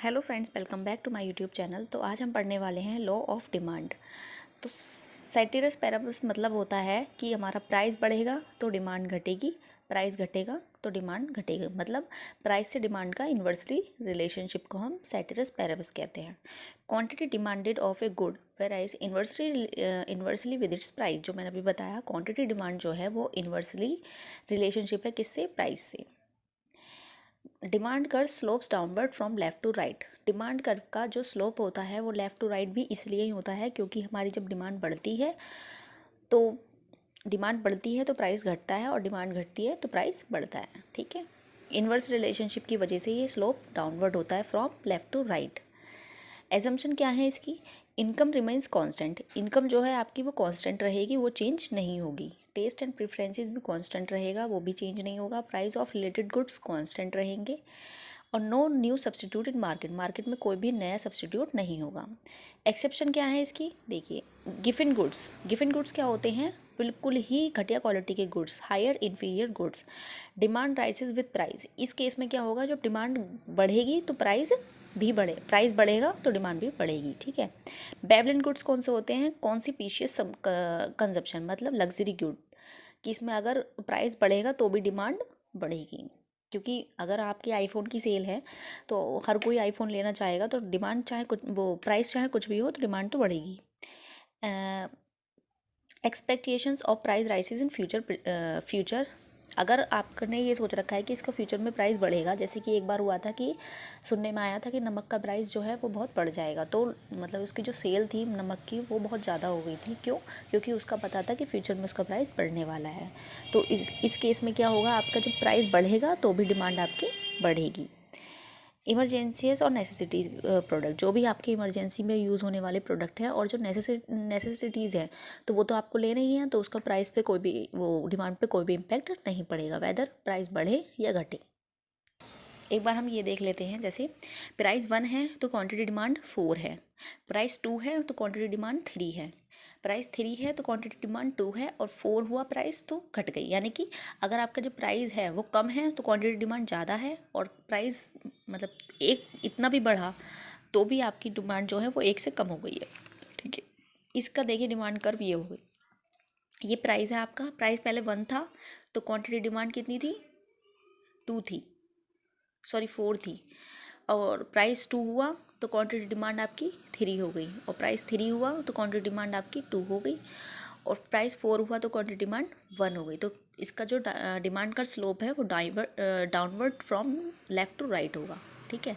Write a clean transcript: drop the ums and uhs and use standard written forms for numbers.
Hello friends, welcome back to my YouTube channel. तो आज हम पढ़ने वाले हैं लॉ ऑफ डिमांड। तो सेटिरस पैराबस मतलब होता है कि हमारा प्राइस बढ़ेगा तो डिमांड घटेगी, प्राइस घटेगा तो डिमांड घटेगी। मतलब प्राइस से डिमांड का इन्वर्सली रिलेशनशिप को हम सेटिरस पैराबस कहते हैं। Quantity demanded of a good varies inversely with its price. जो मैंने अभी बताया, क्वांटिटी डिमांड जो है वो इन्वर्सली रिलेशनशिप है किससे? प्राइस से। Demand curve slopes downward from left to right. Demand curve का जो स्लोप होता है वो लेफ़्ट टू राइट भी इसलिए ही होता है क्योंकि हमारी जब डिमांड बढ़ती है तो प्राइस घटता है, और डिमांड घटती है तो प्राइस बढ़ता है। ठीक है, इन्वर्स रिलेशनशिप की वजह से ये स्लोप डाउनवर्ड होता है from left to right. Assumption क्या है इसकी? Income remains constant. इनकम जो है आपकी वो कांस्टेंट रहेगी, वो चेंज नहीं होगी। टेस्ट एंड प्रेफरेंसेस भी कांस्टेंट रहेगा, वो भी चेंज नहीं होगा। Price of related goods constant रहेंगे, और no new substitute in market. Market में कोई भी नया सब्सटीट्यूट नहीं होगा। एक्सेप्शन क्या है इसकी? देखिए, गिफिन गुड्स। गिफिन गुड्स क्या होते हैं? बिल्कुल ही घटिया क्वालिटी के goods, higher inferior goods. Demand rises with price. इस केस में क्या होगा? जब डिमांड बढ़ेगी तो प्राइस भी प्राइस बढ़ेगा तो डिमांड भी बढ़ेगी। ठीक है। बेबलिन गुड्स कौन से होते हैं? कॉन्सिपिशियस कंजप्शन, मतलब लग्जरी गुड, कि इसमें अगर प्राइस बढ़ेगा तो भी डिमांड बढ़ेगी। क्योंकि अगर आपकी आईफोन की सेल है तो हर कोई आईफोन लेना चाहेगा, तो डिमांड चाहे कुछ, वो प्राइस चाहे कुछ भी हो, तो डिमांड तो बढ़ेगी। Expectations of price राइसेस in future. अगर आपने ये सोच रखा है कि इसका फ्यूचर में प्राइस बढ़ेगा, जैसे कि एक बार हुआ था कि सुनने में आया था कि नमक का प्राइस जो है वो बहुत बढ़ जाएगा, तो मतलब उसकी जो सेल थी नमक की वो बहुत ज़्यादा हो गई थी। क्यों? क्योंकि उसका पता था कि फ्यूचर में उसका प्राइस बढ़ने वाला है। तो इस केस में क्या होगा? आपका जब प्राइस बढ़ेगा तो भी डिमांड आपकी बढ़ेगी। इमरजेंसीज और नेसेसिटीज़ प्रोडक्ट, जो भी आपके इमरजेंसी में यूज़ होने वाले प्रोडक्ट हैं और जो नेसेसिटीज़ हैं, तो वो तो आपको लेना ही है, तो उसका प्राइस पे कोई भी, वो डिमांड पे कोई भी इम्पैक्ट नहीं पड़ेगा, वेदर प्राइस बढ़े या घटे। एक बार हम ये देख लेते हैं, जैसे प्राइस 1 है तो क्वांटिटी डिमांड 4 है, प्राइस 2 है तो क्वांटिटी डिमांड 3 है, प्राइस 3 है तो क्वांटिटी डिमांड 2 है, और 4 हुआ प्राइस तो घट गई। यानी कि अगर आपका जो प्राइस है वो कम है तो क्वांटिटी डिमांड ज़्यादा है, और प्राइस मतलब एक इतना भी बढ़ा तो भी आपकी डिमांड जो है वो एक से कम हो गई है। ठीक है, इसका देखिए डिमांड कर्व ये हो गई। ये प्राइस है आपका, प्राइस पहले 1 था तो क्वांटिटी डिमांड कितनी थी? 2 थी, सॉरी 4 थी। और प्राइस 2 हुआ तो क्वांटिटी डिमांड आपकी 3 हो गई, और प्राइस 3 हुआ तो क्वांटिटी डिमांड आपकी 2 हो गई, और प्राइस 4 हुआ तो क्वांटिटी डिमांड 1 हो गई। तो इसका जो डिमांड का स्लोप है वो downward from left to right होगा। ठीक है।